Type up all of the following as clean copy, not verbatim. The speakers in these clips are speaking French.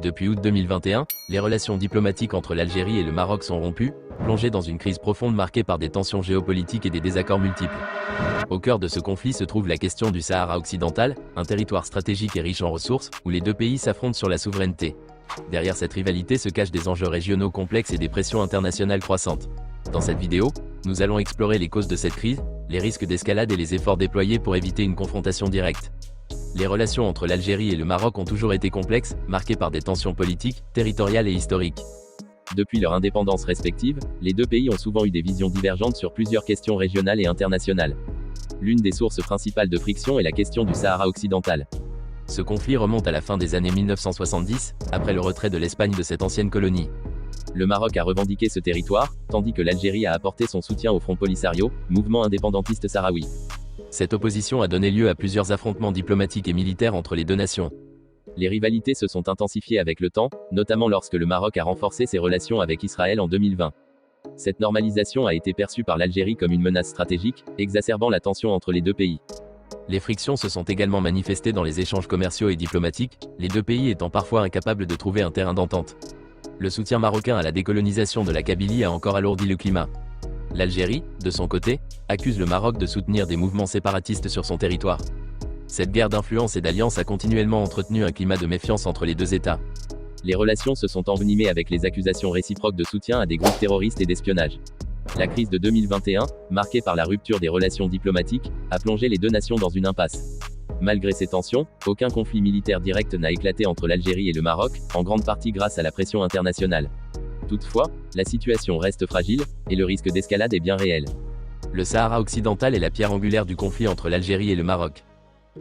Depuis août 2021, les relations diplomatiques entre l'Algérie et le Maroc sont rompues, plongées dans une crise profonde marquée par des tensions géopolitiques et des désaccords multiples. Au cœur de ce conflit se trouve la question du Sahara occidental, un territoire stratégique et riche en ressources, où les deux pays s'affrontent sur la souveraineté. Derrière cette rivalité se cachent des enjeux régionaux complexes et des pressions internationales croissantes. Dans cette vidéo, nous allons explorer les causes de cette crise, les risques d'escalade et les efforts déployés pour éviter une confrontation directe. Les relations entre l'Algérie et le Maroc ont toujours été complexes, marquées par des tensions politiques, territoriales et historiques. Depuis leur indépendance respective, les deux pays ont souvent eu des visions divergentes sur plusieurs questions régionales et internationales. L'une des sources principales de friction est la question du Sahara occidental. Ce conflit remonte à la fin des années 1970, après le retrait de l'Espagne de cette ancienne colonie. Le Maroc a revendiqué ce territoire, tandis que l'Algérie a apporté son soutien au Front Polisario, mouvement indépendantiste sahraoui. Cette opposition a donné lieu à plusieurs affrontements diplomatiques et militaires entre les deux nations. Les rivalités se sont intensifiées avec le temps, notamment lorsque le Maroc a renforcé ses relations avec Israël en 2020. Cette normalisation a été perçue par l'Algérie comme une menace stratégique, exacerbant la tension entre les deux pays. Les frictions se sont également manifestées dans les échanges commerciaux et diplomatiques, les deux pays étant parfois incapables de trouver un terrain d'entente. Le soutien marocain à la décolonisation de la Kabylie a encore alourdi le climat. L'Algérie, de son côté, accuse le Maroc de soutenir des mouvements séparatistes sur son territoire. Cette guerre d'influence et d'alliance a continuellement entretenu un climat de méfiance entre les deux États. Les relations se sont envenimées avec les accusations réciproques de soutien à des groupes terroristes et d'espionnage. La crise de 2021, marquée par la rupture des relations diplomatiques, a plongé les deux nations dans une impasse. Malgré ces tensions, aucun conflit militaire direct n'a éclaté entre l'Algérie et le Maroc, en grande partie grâce à la pression internationale. Toutefois, la situation reste fragile, et le risque d'escalade est bien réel. Le Sahara occidental est la pierre angulaire du conflit entre l'Algérie et le Maroc.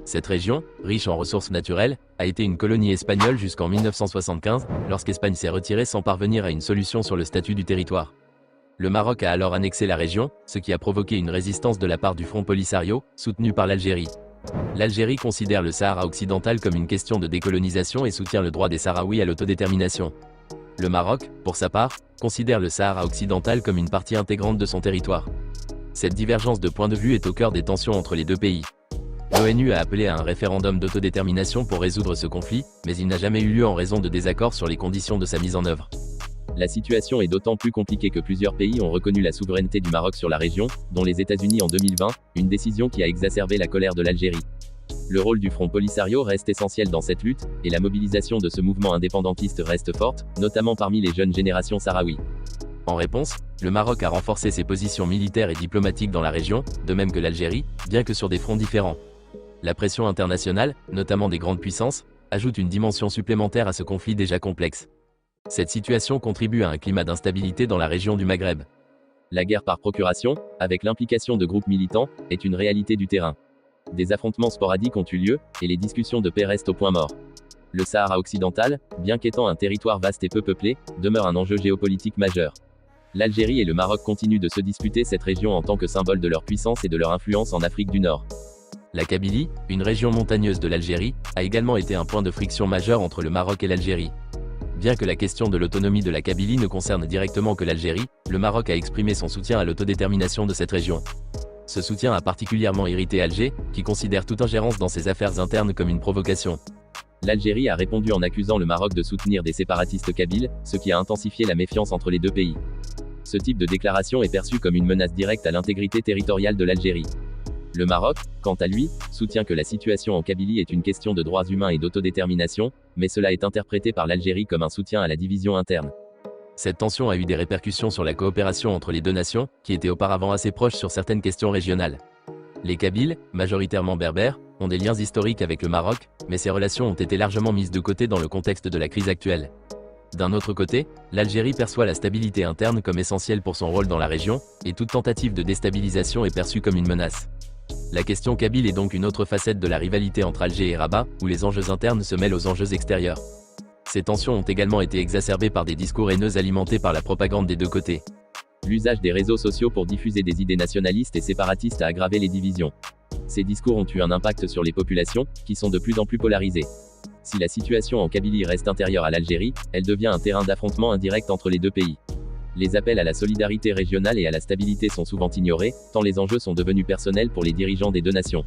Cette région, riche en ressources naturelles, a été une colonie espagnole jusqu'en 1975, lorsqu'Espagne s'est retirée sans parvenir à une solution sur le statut du territoire. Le Maroc a alors annexé la région, ce qui a provoqué une résistance de la part du Front Polisario, soutenu par l'Algérie. L'Algérie considère le Sahara occidental comme une question de décolonisation et soutient le droit des Sahraouis à l'autodétermination. Le Maroc, pour sa part, considère le Sahara occidental comme une partie intégrante de son territoire. Cette divergence de point de vue est au cœur des tensions entre les deux pays. L'ONU a appelé à un référendum d'autodétermination pour résoudre ce conflit, mais il n'a jamais eu lieu en raison de désaccords sur les conditions de sa mise en œuvre. La situation est d'autant plus compliquée que plusieurs pays ont reconnu la souveraineté du Maroc sur la région, dont les États-Unis en 2020, une décision qui a exacerbé la colère de l'Algérie. Le rôle du Front Polisario reste essentiel dans cette lutte, et la mobilisation de ce mouvement indépendantiste reste forte, notamment parmi les jeunes générations sahraouis. En réponse, le Maroc a renforcé ses positions militaires et diplomatiques dans la région, de même que l'Algérie, bien que sur des fronts différents. La pression internationale, notamment des grandes puissances, ajoute une dimension supplémentaire à ce conflit déjà complexe. Cette situation contribue à un climat d'instabilité dans la région du Maghreb. La guerre par procuration, avec l'implication de groupes militants, est une réalité du terrain. Des affrontements sporadiques ont eu lieu, et les discussions de paix restent au point mort. Le Sahara occidental, bien qu'étant un territoire vaste et peu peuplé, demeure un enjeu géopolitique majeur. L'Algérie et le Maroc continuent de se disputer cette région en tant que symbole de leur puissance et de leur influence en Afrique du Nord. La Kabylie, une région montagneuse de l'Algérie, a également été un point de friction majeur entre le Maroc et l'Algérie. Bien que la question de l'autonomie de la Kabylie ne concerne directement que l'Algérie, le Maroc a exprimé son soutien à l'autodétermination de cette région. Ce soutien a particulièrement irrité Alger, qui considère toute ingérence dans ses affaires internes comme une provocation. L'Algérie a répondu en accusant le Maroc de soutenir des séparatistes kabyles, ce qui a intensifié la méfiance entre les deux pays. Ce type de déclaration est perçu comme une menace directe à l'intégrité territoriale de l'Algérie. Le Maroc, quant à lui, soutient que la situation en Kabylie est une question de droits humains et d'autodétermination, mais cela est interprété par l'Algérie comme un soutien à la division interne. Cette tension a eu des répercussions sur la coopération entre les deux nations, qui étaient auparavant assez proches sur certaines questions régionales. Les Kabyles, majoritairement berbères, ont des liens historiques avec le Maroc, mais ces relations ont été largement mises de côté dans le contexte de la crise actuelle. D'un autre côté, l'Algérie perçoit la stabilité interne comme essentielle pour son rôle dans la région, et toute tentative de déstabilisation est perçue comme une menace. La question kabyle est donc une autre facette de la rivalité entre Alger et Rabat, où les enjeux internes se mêlent aux enjeux extérieurs. Ces tensions ont également été exacerbées par des discours haineux alimentés par la propagande des deux côtés. L'usage des réseaux sociaux pour diffuser des idées nationalistes et séparatistes a aggravé les divisions. Ces discours ont eu un impact sur les populations, qui sont de plus en plus polarisées. Si la situation en Kabylie reste intérieure à l'Algérie, elle devient un terrain d'affrontement indirect entre les deux pays. Les appels à la solidarité régionale et à la stabilité sont souvent ignorés, tant les enjeux sont devenus personnels pour les dirigeants des deux nations.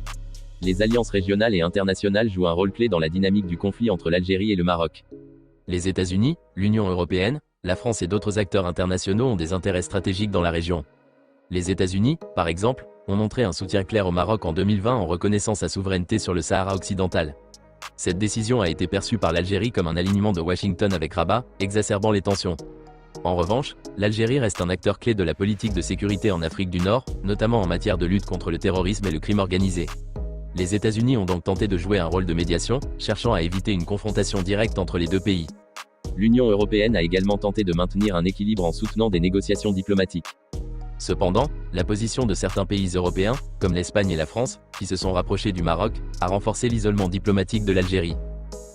Les alliances régionales et internationales jouent un rôle clé dans la dynamique du conflit entre l'Algérie et le Maroc. Les États-Unis, l'Union européenne, la France et d'autres acteurs internationaux ont des intérêts stratégiques dans la région. Les États-Unis, par exemple, ont montré un soutien clair au Maroc en 2020 en reconnaissant sa souveraineté sur le Sahara occidental. Cette décision a été perçue par l'Algérie comme un alignement de Washington avec Rabat, exacerbant les tensions. En revanche, l'Algérie reste un acteur clé de la politique de sécurité en Afrique du Nord, notamment en matière de lutte contre le terrorisme et le crime organisé. Les États-Unis ont donc tenté de jouer un rôle de médiation, cherchant à éviter une confrontation directe entre les deux pays. L'Union européenne a également tenté de maintenir un équilibre en soutenant des négociations diplomatiques. Cependant, la position de certains pays européens, comme l'Espagne et la France, qui se sont rapprochés du Maroc, a renforcé l'isolement diplomatique de l'Algérie.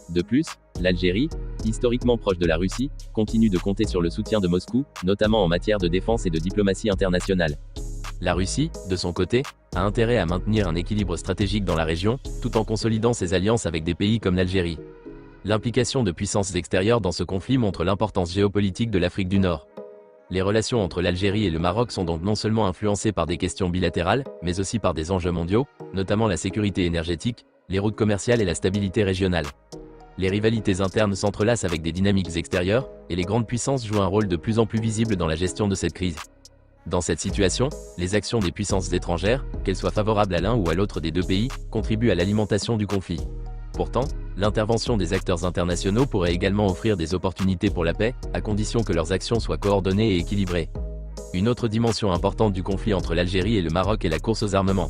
De plus, l'Algérie, historiquement proche de la Russie, continue de compter sur le soutien de Moscou, notamment en matière de défense et de diplomatie internationale. La Russie, de son côté, a intérêt à maintenir un équilibre stratégique dans la région, tout en consolidant ses alliances avec des pays comme l'Algérie. L'implication de puissances extérieures dans ce conflit montre l'importance géopolitique de l'Afrique du Nord. Les relations entre l'Algérie et le Maroc sont donc non seulement influencées par des questions bilatérales, mais aussi par des enjeux mondiaux, notamment la sécurité énergétique, les routes commerciales et la stabilité régionale. Les rivalités internes s'entrelacent avec des dynamiques extérieures, et les grandes puissances jouent un rôle de plus en plus visible dans la gestion de cette crise. Dans cette situation, les actions des puissances étrangères, qu'elles soient favorables à l'un ou à l'autre des deux pays, contribuent à l'alimentation du conflit. Pourtant, l'intervention des acteurs internationaux pourrait également offrir des opportunités pour la paix, à condition que leurs actions soient coordonnées et équilibrées. Une autre dimension importante du conflit entre l'Algérie et le Maroc est la course aux armements.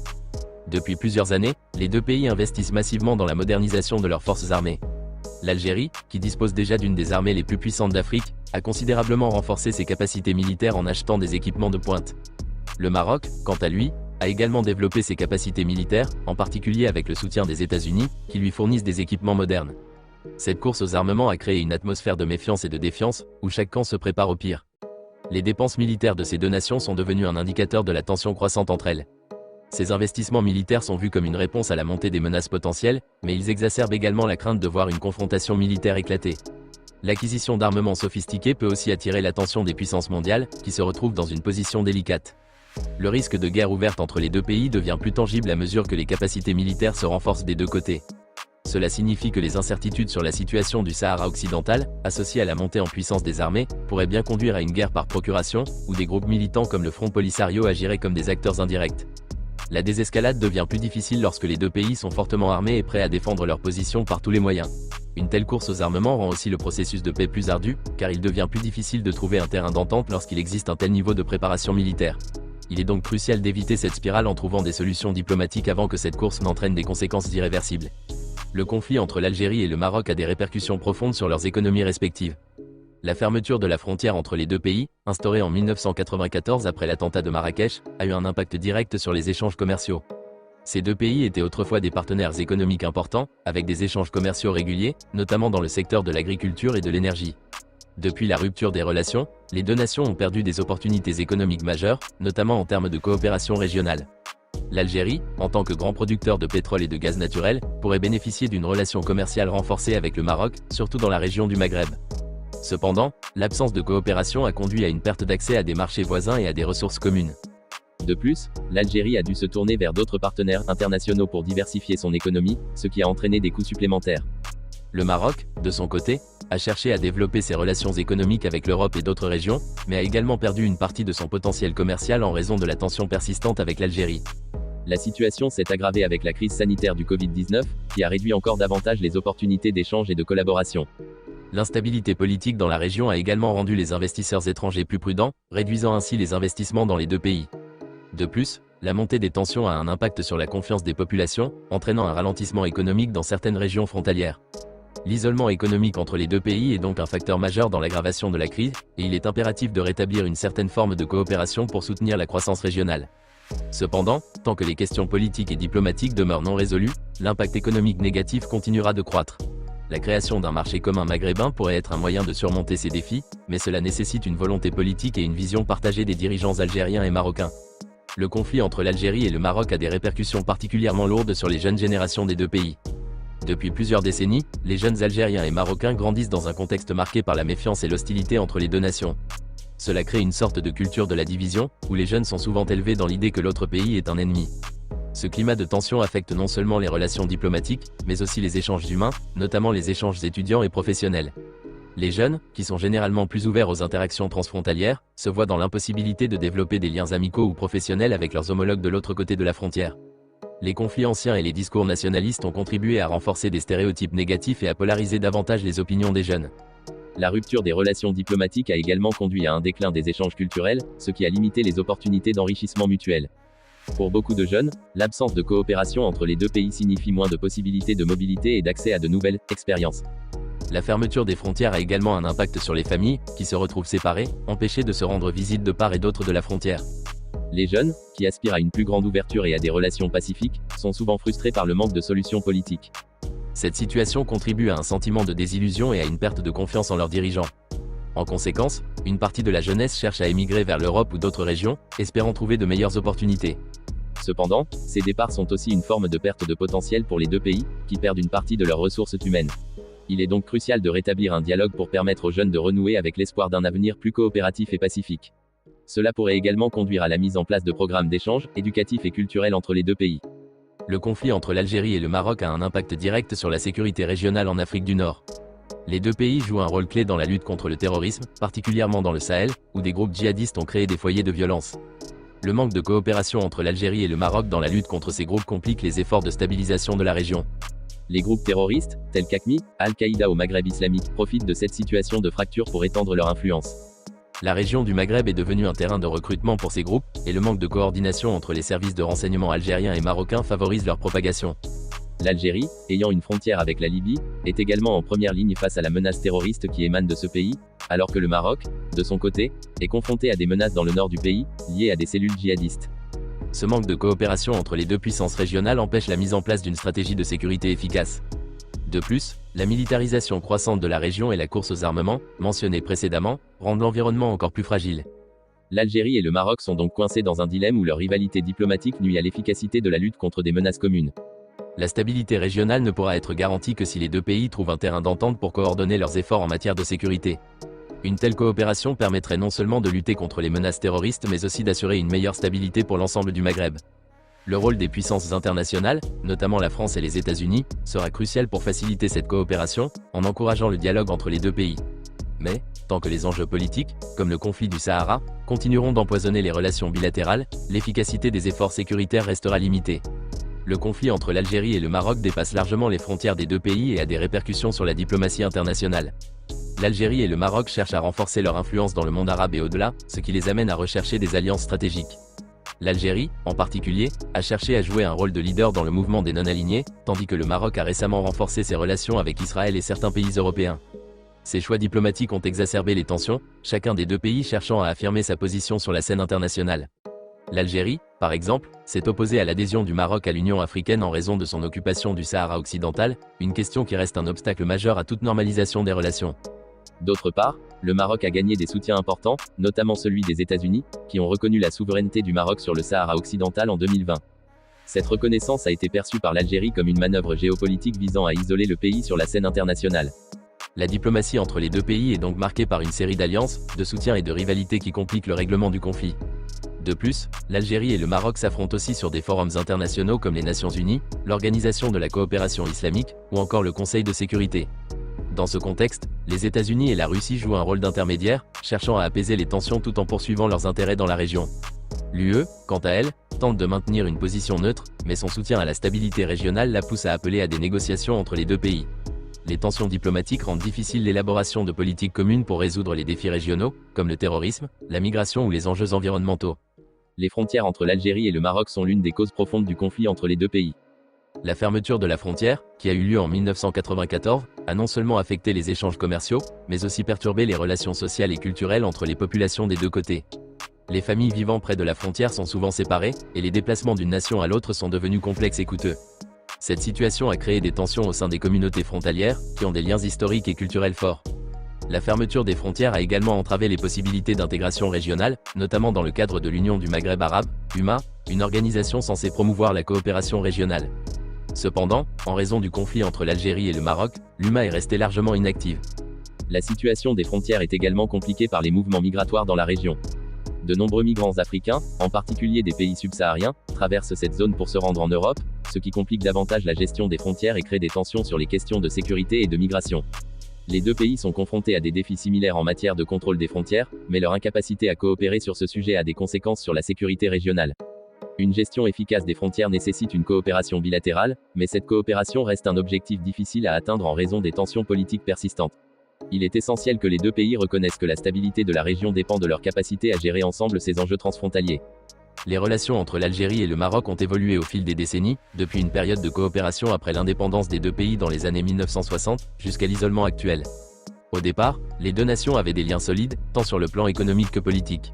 Depuis plusieurs années, les deux pays investissent massivement dans la modernisation de leurs forces armées. L'Algérie, qui dispose déjà d'une des armées les plus puissantes d'Afrique, a considérablement renforcé ses capacités militaires en achetant des équipements de pointe. Le Maroc, quant à lui, a également développé ses capacités militaires, en particulier avec le soutien des États-Unis, qui lui fournissent des équipements modernes. Cette course aux armements a créé une atmosphère de méfiance et de défiance, où chaque camp se prépare au pire. Les dépenses militaires de ces deux nations sont devenues un indicateur de la tension croissante entre elles. Ces investissements militaires sont vus comme une réponse à la montée des menaces potentielles, mais ils exacerbent également la crainte de voir une confrontation militaire éclater. L'acquisition d'armements sophistiqués peut aussi attirer l'attention des puissances mondiales, qui se retrouvent dans une position délicate. Le risque de guerre ouverte entre les deux pays devient plus tangible à mesure que les capacités militaires se renforcent des deux côtés. Cela signifie que les incertitudes sur la situation du Sahara occidental, associées à la montée en puissance des armées, pourraient bien conduire à une guerre par procuration, où des groupes militants comme le Front Polisario agiraient comme des acteurs indirects. La désescalade devient plus difficile lorsque les deux pays sont fortement armés et prêts à défendre leur position par tous les moyens. Une telle course aux armements rend aussi le processus de paix plus ardu, car il devient plus difficile de trouver un terrain d'entente lorsqu'il existe un tel niveau de préparation militaire. Il est donc crucial d'éviter cette spirale en trouvant des solutions diplomatiques avant que cette course n'entraîne des conséquences irréversibles. Le conflit entre l'Algérie et le Maroc a des répercussions profondes sur leurs économies respectives. La fermeture de la frontière entre les deux pays, instaurée en 1994 après l'attentat de Marrakech, a eu un impact direct sur les échanges commerciaux. Ces deux pays étaient autrefois des partenaires économiques importants, avec des échanges commerciaux réguliers, notamment dans le secteur de l'agriculture et de l'énergie. Depuis la rupture des relations, les deux nations ont perdu des opportunités économiques majeures, notamment en termes de coopération régionale. L'Algérie, en tant que grand producteur de pétrole et de gaz naturel, pourrait bénéficier d'une relation commerciale renforcée avec le Maroc, surtout dans la région du Maghreb. Cependant, l'absence de coopération a conduit à une perte d'accès à des marchés voisins et à des ressources communes. De plus, l'Algérie a dû se tourner vers d'autres partenaires internationaux pour diversifier son économie, ce qui a entraîné des coûts supplémentaires. Le Maroc, de son côté, a cherché à développer ses relations économiques avec l'Europe et d'autres régions, mais a également perdu une partie de son potentiel commercial en raison de la tension persistante avec l'Algérie. La situation s'est aggravée avec la crise sanitaire du Covid-19, qui a réduit encore davantage les opportunités d'échange et de collaboration. L'instabilité politique dans la région a également rendu les investisseurs étrangers plus prudents, réduisant ainsi les investissements dans les deux pays. De plus, la montée des tensions a un impact sur la confiance des populations, entraînant un ralentissement économique dans certaines régions frontalières. L'isolement économique entre les deux pays est donc un facteur majeur dans l'aggravation de la crise, et il est impératif de rétablir une certaine forme de coopération pour soutenir la croissance régionale. Cependant, tant que les questions politiques et diplomatiques demeurent non résolues, l'impact économique négatif continuera de croître. La création d'un marché commun maghrébin pourrait être un moyen de surmonter ces défis, mais cela nécessite une volonté politique et une vision partagée des dirigeants algériens et marocains. Le conflit entre l'Algérie et le Maroc a des répercussions particulièrement lourdes sur les jeunes générations des deux pays. Depuis plusieurs décennies, les jeunes Algériens et Marocains grandissent dans un contexte marqué par la méfiance et l'hostilité entre les deux nations. Cela crée une sorte de culture de la division, où les jeunes sont souvent élevés dans l'idée que l'autre pays est un ennemi. Ce climat de tension affecte non seulement les relations diplomatiques, mais aussi les échanges humains, notamment les échanges étudiants et professionnels. Les jeunes, qui sont généralement plus ouverts aux interactions transfrontalières, se voient dans l'impossibilité de développer des liens amicaux ou professionnels avec leurs homologues de l'autre côté de la frontière. Les conflits anciens et les discours nationalistes ont contribué à renforcer des stéréotypes négatifs et à polariser davantage les opinions des jeunes. La rupture des relations diplomatiques a également conduit à un déclin des échanges culturels, ce qui a limité les opportunités d'enrichissement mutuel. Pour beaucoup de jeunes, l'absence de coopération entre les deux pays signifie moins de possibilités de mobilité et d'accès à de nouvelles expériences. La fermeture des frontières a également un impact sur les familles, qui se retrouvent séparées, empêchées de se rendre visite de part et d'autre de la frontière. Les jeunes, qui aspirent à une plus grande ouverture et à des relations pacifiques, sont souvent frustrés par le manque de solutions politiques. Cette situation contribue à un sentiment de désillusion et à une perte de confiance en leurs dirigeants. En conséquence, une partie de la jeunesse cherche à émigrer vers l'Europe ou d'autres régions, espérant trouver de meilleures opportunités. Cependant, ces départs sont aussi une forme de perte de potentiel pour les deux pays, qui perdent une partie de leurs ressources humaines. Il est donc crucial de rétablir un dialogue pour permettre aux jeunes de renouer avec l'espoir d'un avenir plus coopératif et pacifique. Cela pourrait également conduire à la mise en place de programmes d'échange, éducatifs et culturels entre les deux pays. Le conflit entre l'Algérie et le Maroc a un impact direct sur la sécurité régionale en Afrique du Nord. Les deux pays jouent un rôle clé dans la lutte contre le terrorisme, particulièrement dans le Sahel, où des groupes djihadistes ont créé des foyers de violence. Le manque de coopération entre l'Algérie et le Maroc dans la lutte contre ces groupes complique les efforts de stabilisation de la région. Les groupes terroristes, tels qu'AQMI, Al-Qaïda au Maghreb islamique, profitent de cette situation de fracture pour étendre leur influence. La région du Maghreb est devenue un terrain de recrutement pour ces groupes, et le manque de coordination entre les services de renseignement algériens et marocains favorise leur propagation. L'Algérie, ayant une frontière avec la Libye, est également en première ligne face à la menace terroriste qui émane de ce pays, alors que le Maroc, de son côté, est confronté à des menaces dans le nord du pays, liées à des cellules djihadistes. Ce manque de coopération entre les deux puissances régionales empêche la mise en place d'une stratégie de sécurité efficace. De plus, la militarisation croissante de la région et la course aux armements, mentionnée précédemment, rendent l'environnement encore plus fragile. L'Algérie et le Maroc sont donc coincés dans un dilemme où leur rivalité diplomatique nuit à l'efficacité de la lutte contre des menaces communes. La stabilité régionale ne pourra être garantie que si les deux pays trouvent un terrain d'entente pour coordonner leurs efforts en matière de sécurité. Une telle coopération permettrait non seulement de lutter contre les menaces terroristes mais aussi d'assurer une meilleure stabilité pour l'ensemble du Maghreb. Le rôle des puissances internationales, notamment la France et les États-Unis, sera crucial pour faciliter cette coopération, en encourageant le dialogue entre les deux pays. Mais, tant que les enjeux politiques, comme le conflit du Sahara, continueront d'empoisonner les relations bilatérales, l'efficacité des efforts sécuritaires restera limitée. Le conflit entre l'Algérie et le Maroc dépasse largement les frontières des deux pays et a des répercussions sur la diplomatie internationale. L'Algérie et le Maroc cherchent à renforcer leur influence dans le monde arabe et au-delà, ce qui les amène à rechercher des alliances stratégiques. L'Algérie, en particulier, a cherché à jouer un rôle de leader dans le mouvement des non-alignés, tandis que le Maroc a récemment renforcé ses relations avec Israël et certains pays européens. Ces choix diplomatiques ont exacerbé les tensions, chacun des deux pays cherchant à affirmer sa position sur la scène internationale. L'Algérie, par exemple, s'est opposée à l'adhésion du Maroc à l'Union africaine en raison de son occupation du Sahara occidental, une question qui reste un obstacle majeur à toute normalisation des relations. D'autre part, le Maroc a gagné des soutiens importants, notamment celui des États-Unis, qui ont reconnu la souveraineté du Maroc sur le Sahara occidental en 2020. Cette reconnaissance a été perçue par l'Algérie comme une manœuvre géopolitique visant à isoler le pays sur la scène internationale. La diplomatie entre les deux pays est donc marquée par une série d'alliances, de soutiens et de rivalités qui compliquent le règlement du conflit. De plus, l'Algérie et le Maroc s'affrontent aussi sur des forums internationaux comme les Nations Unies, l'Organisation de la coopération islamique, ou encore le Conseil de sécurité. Dans ce contexte, les États-Unis et la Russie jouent un rôle d'intermédiaire, cherchant à apaiser les tensions tout en poursuivant leurs intérêts dans la région. L'UE, quant à elle, tente de maintenir une position neutre, mais son soutien à la stabilité régionale la pousse à appeler à des négociations entre les deux pays. Les tensions diplomatiques rendent difficile l'élaboration de politiques communes pour résoudre les défis régionaux, comme le terrorisme, la migration ou les enjeux environnementaux. Les frontières entre l'Algérie et le Maroc sont l'une des causes profondes du conflit entre les deux pays. La fermeture de la frontière, qui a eu lieu en 1994, a non seulement affecté les échanges commerciaux, mais aussi perturbé les relations sociales et culturelles entre les populations des deux côtés. Les familles vivant près de la frontière sont souvent séparées, et les déplacements d'une nation à l'autre sont devenus complexes et coûteux. Cette situation a créé des tensions au sein des communautés frontalières, qui ont des liens historiques et culturels forts. La fermeture des frontières a également entravé les possibilités d'intégration régionale, notamment dans le cadre de l'Union du Maghreb arabe, UMA, une organisation censée promouvoir la coopération régionale. Cependant, en raison du conflit entre l'Algérie et le Maroc, l'UMA est restée largement inactive. La situation des frontières est également compliquée par les mouvements migratoires dans la région. De nombreux migrants africains, en particulier des pays subsahariens, traversent cette zone pour se rendre en Europe, ce qui complique davantage la gestion des frontières et crée des tensions sur les questions de sécurité et de migration. Les deux pays sont confrontés à des défis similaires en matière de contrôle des frontières, mais leur incapacité à coopérer sur ce sujet a des conséquences sur la sécurité régionale. Une gestion efficace des frontières nécessite une coopération bilatérale, mais cette coopération reste un objectif difficile à atteindre en raison des tensions politiques persistantes. Il est essentiel que les deux pays reconnaissent que la stabilité de la région dépend de leur capacité à gérer ensemble ces enjeux transfrontaliers. Les relations entre l'Algérie et le Maroc ont évolué au fil des décennies, depuis une période de coopération après l'indépendance des deux pays dans les années 1960, jusqu'à l'isolement actuel. Au départ, les deux nations avaient des liens solides, tant sur le plan économique que politique.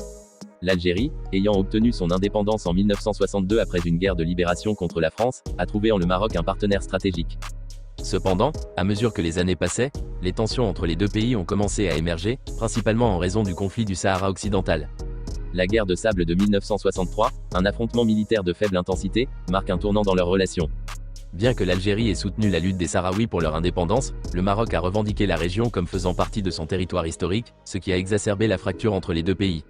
L'Algérie, ayant obtenu son indépendance en 1962 après une guerre de libération contre la France, a trouvé en le Maroc un partenaire stratégique. Cependant, à mesure que les années passaient, les tensions entre les deux pays ont commencé à émerger, principalement en raison du conflit du Sahara occidental. La guerre de sable de 1963, un affrontement militaire de faible intensité, marque un tournant dans leurs relations. Bien que l'Algérie ait soutenu la lutte des Sahraouis pour leur indépendance, le Maroc a revendiqué la région comme faisant partie de son territoire historique, ce qui a exacerbé la fracture entre les deux pays.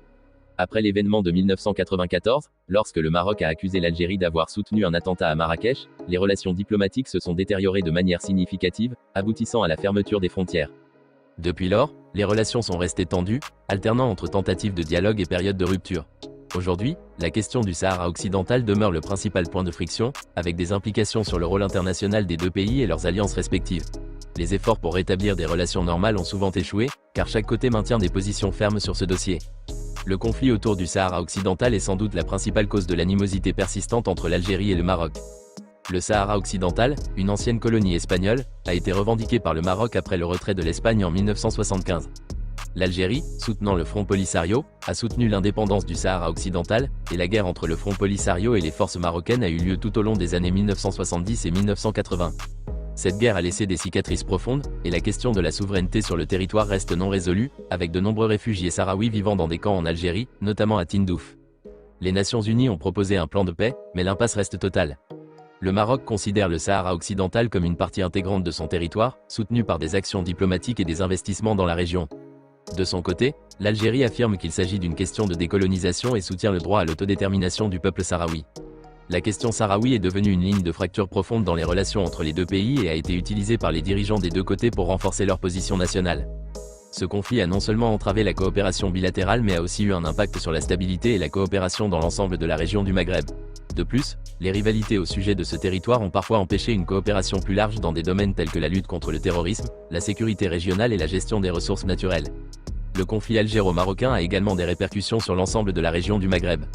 Après l'événement de 1994, lorsque le Maroc a accusé l'Algérie d'avoir soutenu un attentat à Marrakech, les relations diplomatiques se sont détériorées de manière significative, aboutissant à la fermeture des frontières. Depuis lors, les relations sont restées tendues, alternant entre tentatives de dialogue et périodes de rupture. Aujourd'hui, la question du Sahara occidental demeure le principal point de friction, avec des implications sur le rôle international des deux pays et leurs alliances respectives. Les efforts pour rétablir des relations normales ont souvent échoué, car chaque côté maintient des positions fermes sur ce dossier. Le conflit autour du Sahara occidental est sans doute la principale cause de l'animosité persistante entre l'Algérie et le Maroc. Le Sahara occidental, une ancienne colonie espagnole, a été revendiqué par le Maroc après le retrait de l'Espagne en 1975. L'Algérie, soutenant le Front Polisario, a soutenu l'indépendance du Sahara occidental, et la guerre entre le Front Polisario et les forces marocaines a eu lieu tout au long des années 1970 et 1980. Cette guerre a laissé des cicatrices profondes, et la question de la souveraineté sur le territoire reste non résolue, avec de nombreux réfugiés sahraouis vivant dans des camps en Algérie, notamment à Tindouf. Les Nations Unies ont proposé un plan de paix, mais l'impasse reste totale. Le Maroc considère le Sahara occidental comme une partie intégrante de son territoire, soutenue par des actions diplomatiques et des investissements dans la région. De son côté, l'Algérie affirme qu'il s'agit d'une question de décolonisation et soutient le droit à l'autodétermination du peuple sahraoui. La question sahraoui est devenue une ligne de fracture profonde dans les relations entre les deux pays et a été utilisée par les dirigeants des deux côtés pour renforcer leur position nationale. Ce conflit a non seulement entravé la coopération bilatérale mais a aussi eu un impact sur la stabilité et la coopération dans l'ensemble de la région du Maghreb. De plus, les rivalités au sujet de ce territoire ont parfois empêché une coopération plus large dans des domaines tels que la lutte contre le terrorisme, la sécurité régionale et la gestion des ressources naturelles. Le conflit algéro-marocain a également des répercussions sur l'ensemble de la région du Maghreb.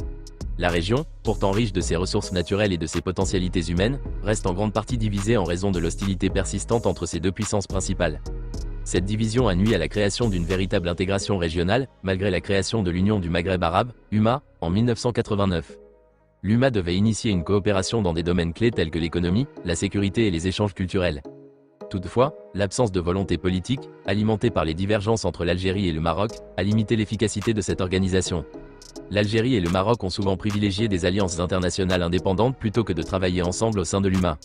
La région, pourtant riche de ses ressources naturelles et de ses potentialités humaines, reste en grande partie divisée en raison de l'hostilité persistante entre ces deux puissances principales. Cette division a nui à la création d'une véritable intégration régionale, malgré la création de l'Union du Maghreb arabe, UMA, en 1989. L'UMA devait initier une coopération dans des domaines clés tels que l'économie, la sécurité et les échanges culturels. Toutefois, l'absence de volonté politique, alimentée par les divergences entre l'Algérie et le Maroc, a limité l'efficacité de cette organisation. L'Algérie et le Maroc ont souvent privilégié des alliances internationales indépendantes plutôt que de travailler ensemble au sein de l'UMA.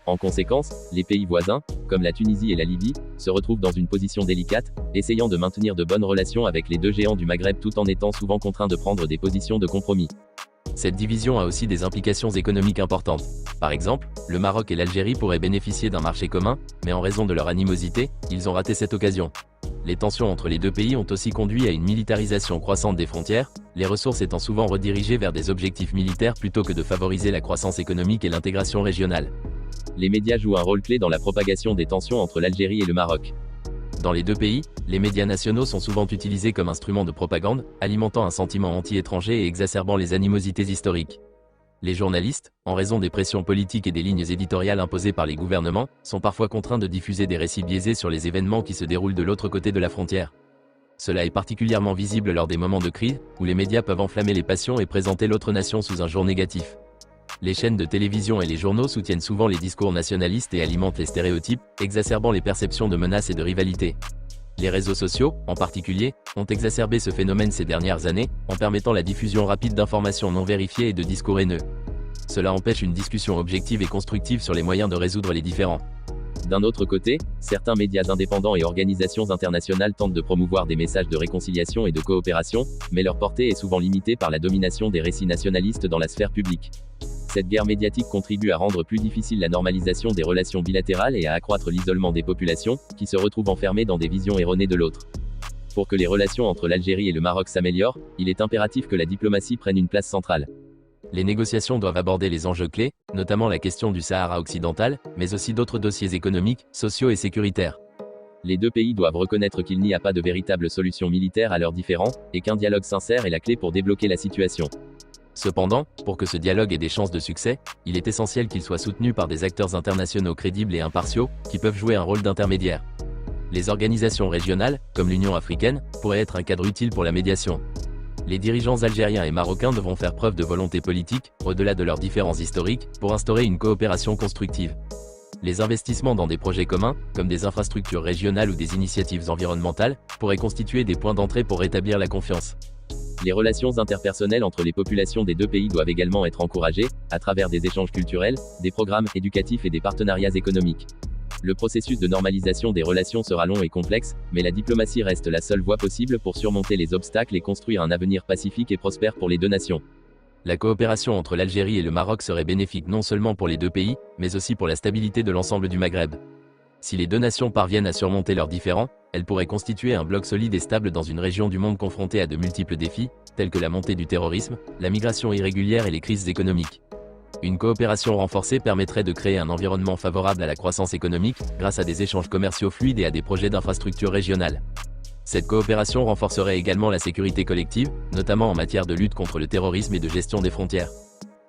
En conséquence, les pays voisins, comme la Tunisie et la Libye, se retrouvent dans une position délicate, essayant de maintenir de bonnes relations avec les deux géants du Maghreb tout en étant souvent contraints de prendre des positions de compromis. Cette division a aussi des implications économiques importantes. Par exemple, le Maroc et l'Algérie pourraient bénéficier d'un marché commun, mais en raison de leur animosité, ils ont raté cette occasion. Les tensions entre les deux pays ont aussi conduit à une militarisation croissante des frontières, les ressources étant souvent redirigées vers des objectifs militaires plutôt que de favoriser la croissance économique et l'intégration régionale. Les médias jouent un rôle clé dans la propagation des tensions entre l'Algérie et le Maroc. Dans les deux pays, les médias nationaux sont souvent utilisés comme instruments de propagande, alimentant un sentiment anti-étranger et exacerbant les animosités historiques. Les journalistes, en raison des pressions politiques et des lignes éditoriales imposées par les gouvernements, sont parfois contraints de diffuser des récits biaisés sur les événements qui se déroulent de l'autre côté de la frontière. Cela est particulièrement visible lors des moments de crise, où les médias peuvent enflammer les passions et présenter l'autre nation sous un jour négatif. Les chaînes de télévision et les journaux soutiennent souvent les discours nationalistes et alimentent les stéréotypes, exacerbant les perceptions de menaces et de rivalité. Les réseaux sociaux, en particulier, ont exacerbé ce phénomène ces dernières années, en permettant la diffusion rapide d'informations non vérifiées et de discours haineux. Cela empêche une discussion objective et constructive sur les moyens de résoudre les différends. D'un autre côté, certains médias indépendants et organisations internationales tentent de promouvoir des messages de réconciliation et de coopération, mais leur portée est souvent limitée par la domination des récits nationalistes dans la sphère publique. Cette guerre médiatique contribue à rendre plus difficile la normalisation des relations bilatérales et à accroître l'isolement des populations, qui se retrouvent enfermées dans des visions erronées de l'autre. Pour que les relations entre l'Algérie et le Maroc s'améliorent, il est impératif que la diplomatie prenne une place centrale. Les négociations doivent aborder les enjeux clés, notamment la question du Sahara occidental, mais aussi d'autres dossiers économiques, sociaux et sécuritaires. Les deux pays doivent reconnaître qu'il n'y a pas de véritable solution militaire à leurs différends, et qu'un dialogue sincère est la clé pour débloquer la situation. Cependant, pour que ce dialogue ait des chances de succès, il est essentiel qu'il soit soutenu par des acteurs internationaux crédibles et impartiaux, qui peuvent jouer un rôle d'intermédiaire. Les organisations régionales, comme l'Union africaine, pourraient être un cadre utile pour la médiation. Les dirigeants algériens et marocains devront faire preuve de volonté politique, au-delà de leurs différends historiques, pour instaurer une coopération constructive. Les investissements dans des projets communs, comme des infrastructures régionales ou des initiatives environnementales, pourraient constituer des points d'entrée pour rétablir la confiance. Les relations interpersonnelles entre les populations des deux pays doivent également être encouragées, à travers des échanges culturels, des programmes éducatifs et des partenariats économiques. Le processus de normalisation des relations sera long et complexe, mais la diplomatie reste la seule voie possible pour surmonter les obstacles et construire un avenir pacifique et prospère pour les deux nations. La coopération entre l'Algérie et le Maroc serait bénéfique non seulement pour les deux pays, mais aussi pour la stabilité de l'ensemble du Maghreb. Si les deux nations parviennent à surmonter leurs différends, elles pourraient constituer un bloc solide et stable dans une région du monde confrontée à de multiples défis, tels que la montée du terrorisme, la migration irrégulière et les crises économiques. Une coopération renforcée permettrait de créer un environnement favorable à la croissance économique, grâce à des échanges commerciaux fluides et à des projets d'infrastructures régionales. Cette coopération renforcerait également la sécurité collective, notamment en matière de lutte contre le terrorisme et de gestion des frontières.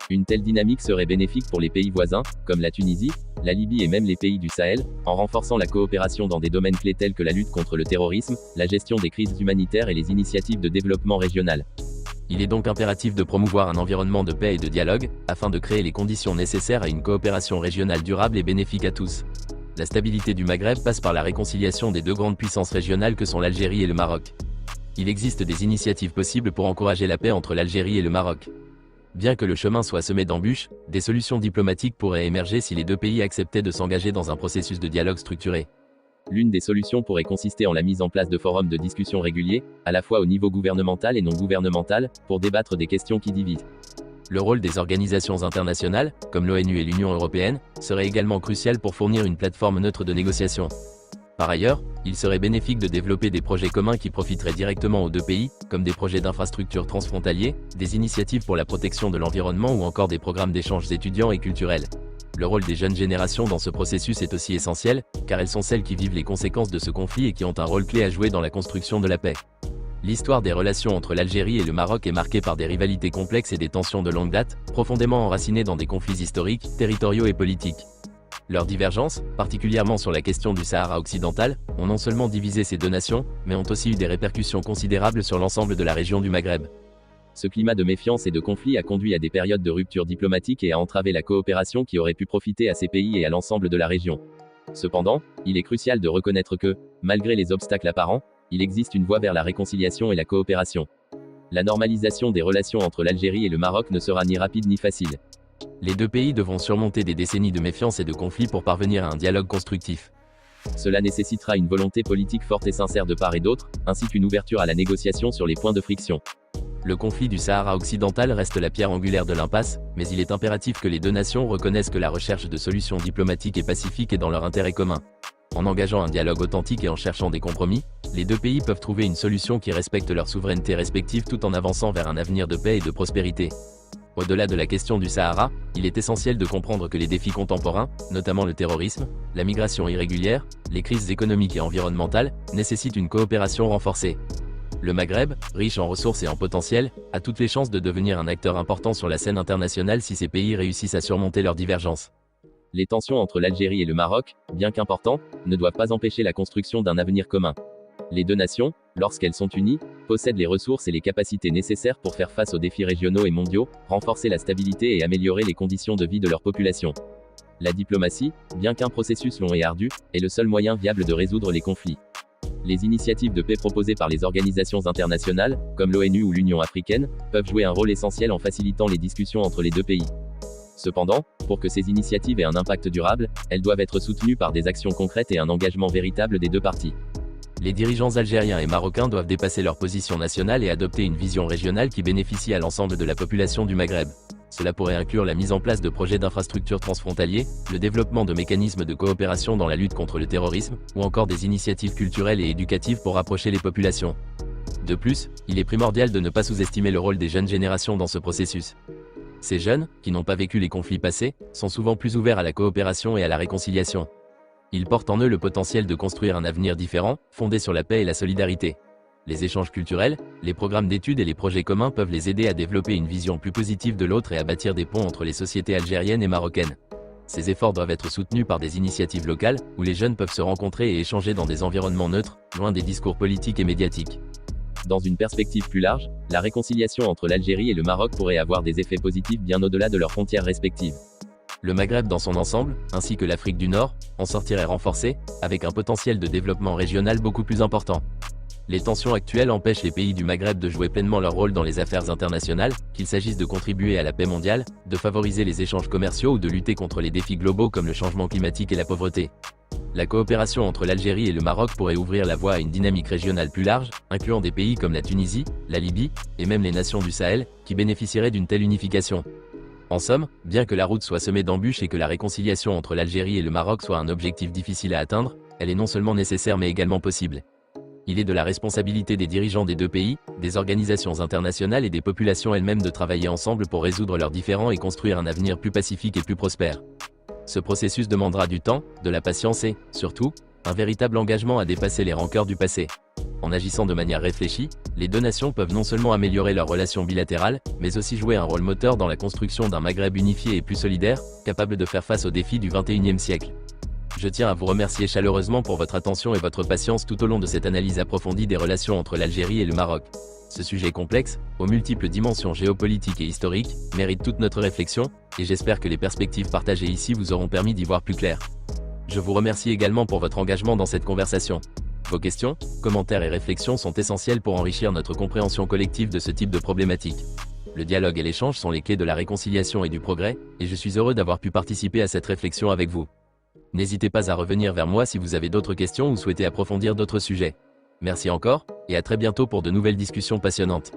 Une telle dynamique serait bénéfique pour les pays voisins, comme la Tunisie, la Libye et même les pays du Sahel, en renforçant la coopération dans des domaines clés tels que la lutte contre le terrorisme, la gestion des crises humanitaires et les initiatives de développement régional. Il est donc impératif de promouvoir un environnement de paix et de dialogue, afin de créer les conditions nécessaires à une coopération régionale durable et bénéfique à tous. La stabilité du Maghreb passe par la réconciliation des deux grandes puissances régionales que sont l'Algérie et le Maroc. Il existe des initiatives possibles pour encourager la paix entre l'Algérie et le Maroc. Bien que le chemin soit semé d'embûches, des solutions diplomatiques pourraient émerger si les deux pays acceptaient de s'engager dans un processus de dialogue structuré. L'une des solutions pourrait consister en la mise en place de forums de discussion réguliers, à la fois au niveau gouvernemental et non gouvernemental, pour débattre des questions qui divisent. Le rôle des organisations internationales, comme l'ONU et l'Union européenne, serait également crucial pour fournir une plateforme neutre de négociation. Par ailleurs, il serait bénéfique de développer des projets communs qui profiteraient directement aux deux pays, comme des projets d'infrastructures transfrontaliers, des initiatives pour la protection de l'environnement ou encore des programmes d'échanges étudiants et culturels. Le rôle des jeunes générations dans ce processus est aussi essentiel, car elles sont celles qui vivent les conséquences de ce conflit et qui ont un rôle clé à jouer dans la construction de la paix. L'histoire des relations entre l'Algérie et le Maroc est marquée par des rivalités complexes et des tensions de longue date, profondément enracinées dans des conflits historiques, territoriaux et politiques. Leurs divergences, particulièrement sur la question du Sahara occidental, ont non seulement divisé ces deux nations, mais ont aussi eu des répercussions considérables sur l'ensemble de la région du Maghreb. Ce climat de méfiance et de conflit a conduit à des périodes de rupture diplomatique et a entravé la coopération qui aurait pu profiter à ces pays et à l'ensemble de la région. Cependant, il est crucial de reconnaître que, malgré les obstacles apparents, il existe une voie vers la réconciliation et la coopération. La normalisation des relations entre l'Algérie et le Maroc ne sera ni rapide ni facile. Les deux pays devront surmonter des décennies de méfiance et de conflits pour parvenir à un dialogue constructif. Cela nécessitera une volonté politique forte et sincère de part et d'autre, ainsi qu'une ouverture à la négociation sur les points de friction. Le conflit du Sahara occidental reste la pierre angulaire de l'impasse, mais il est impératif que les deux nations reconnaissent que la recherche de solutions diplomatiques et pacifiques est dans leur intérêt commun. En engageant un dialogue authentique et en cherchant des compromis, les deux pays peuvent trouver une solution qui respecte leur souveraineté respective tout en avançant vers un avenir de paix et de prospérité. Au-delà de la question du Sahara, il est essentiel de comprendre que les défis contemporains, notamment le terrorisme, la migration irrégulière, les crises économiques et environnementales, nécessitent une coopération renforcée. Le Maghreb, riche en ressources et en potentiel, a toutes les chances de devenir un acteur important sur la scène internationale si ces pays réussissent à surmonter leurs divergences. Les tensions entre l'Algérie et le Maroc, bien qu'importantes, ne doivent pas empêcher la construction d'un avenir commun. Les deux nations, lorsqu'elles sont unies, possèdent les ressources et les capacités nécessaires pour faire face aux défis régionaux et mondiaux, renforcer la stabilité et améliorer les conditions de vie de leur population. La diplomatie, bien qu'un processus long et ardu, est le seul moyen viable de résoudre les conflits. Les initiatives de paix proposées par les organisations internationales, comme l'ONU ou l'Union africaine, peuvent jouer un rôle essentiel en facilitant les discussions entre les deux pays. Cependant, pour que ces initiatives aient un impact durable, elles doivent être soutenues par des actions concrètes et un engagement véritable des deux parties. Les dirigeants algériens et marocains doivent dépasser leur position nationale et adopter une vision régionale qui bénéficie à l'ensemble de la population du Maghreb. Cela pourrait inclure la mise en place de projets d'infrastructures transfrontaliers, le développement de mécanismes de coopération dans la lutte contre le terrorisme, ou encore des initiatives culturelles et éducatives pour rapprocher les populations. De plus, il est primordial de ne pas sous-estimer le rôle des jeunes générations dans ce processus. Ces jeunes, qui n'ont pas vécu les conflits passés, sont souvent plus ouverts à la coopération et à la réconciliation. Ils portent en eux le potentiel de construire un avenir différent, fondé sur la paix et la solidarité. Les échanges culturels, les programmes d'études et les projets communs peuvent les aider à développer une vision plus positive de l'autre et à bâtir des ponts entre les sociétés algériennes et marocaines. Ces efforts doivent être soutenus par des initiatives locales, où les jeunes peuvent se rencontrer et échanger dans des environnements neutres, loin des discours politiques et médiatiques. Dans une perspective plus large, la réconciliation entre l'Algérie et le Maroc pourrait avoir des effets positifs bien au-delà de leurs frontières respectives. Le Maghreb dans son ensemble, ainsi que l'Afrique du Nord, en sortirait renforcé, avec un potentiel de développement régional beaucoup plus important. Les tensions actuelles empêchent les pays du Maghreb de jouer pleinement leur rôle dans les affaires internationales, qu'il s'agisse de contribuer à la paix mondiale, de favoriser les échanges commerciaux ou de lutter contre les défis globaux comme le changement climatique et la pauvreté. La coopération entre l'Algérie et le Maroc pourrait ouvrir la voie à une dynamique régionale plus large, incluant des pays comme la Tunisie, la Libye, et même les nations du Sahel, qui bénéficieraient d'une telle unification. En somme, bien que la route soit semée d'embûches et que la réconciliation entre l'Algérie et le Maroc soit un objectif difficile à atteindre, elle est non seulement nécessaire mais également possible. Il est de la responsabilité des dirigeants des deux pays, des organisations internationales et des populations elles-mêmes de travailler ensemble pour résoudre leurs différends et construire un avenir plus pacifique et plus prospère. Ce processus demandera du temps, de la patience et, surtout, un véritable engagement à dépasser les rancœurs du passé. En agissant de manière réfléchie, les deux nations peuvent non seulement améliorer leurs relations bilatérales, mais aussi jouer un rôle moteur dans la construction d'un Maghreb unifié et plus solidaire, capable de faire face aux défis du XXIe siècle. Je tiens à vous remercier chaleureusement pour votre attention et votre patience tout au long de cette analyse approfondie des relations entre l'Algérie et le Maroc. Ce sujet complexe, aux multiples dimensions géopolitiques et historiques, mérite toute notre réflexion, et j'espère que les perspectives partagées ici vous auront permis d'y voir plus clair. Je vous remercie également pour votre engagement dans cette conversation. Vos questions, commentaires et réflexions sont essentiels pour enrichir notre compréhension collective de ce type de problématique. Le dialogue et l'échange sont les clés de la réconciliation et du progrès, et je suis heureux d'avoir pu participer à cette réflexion avec vous. N'hésitez pas à revenir vers moi si vous avez d'autres questions ou souhaitez approfondir d'autres sujets. Merci encore, et à très bientôt pour de nouvelles discussions passionnantes.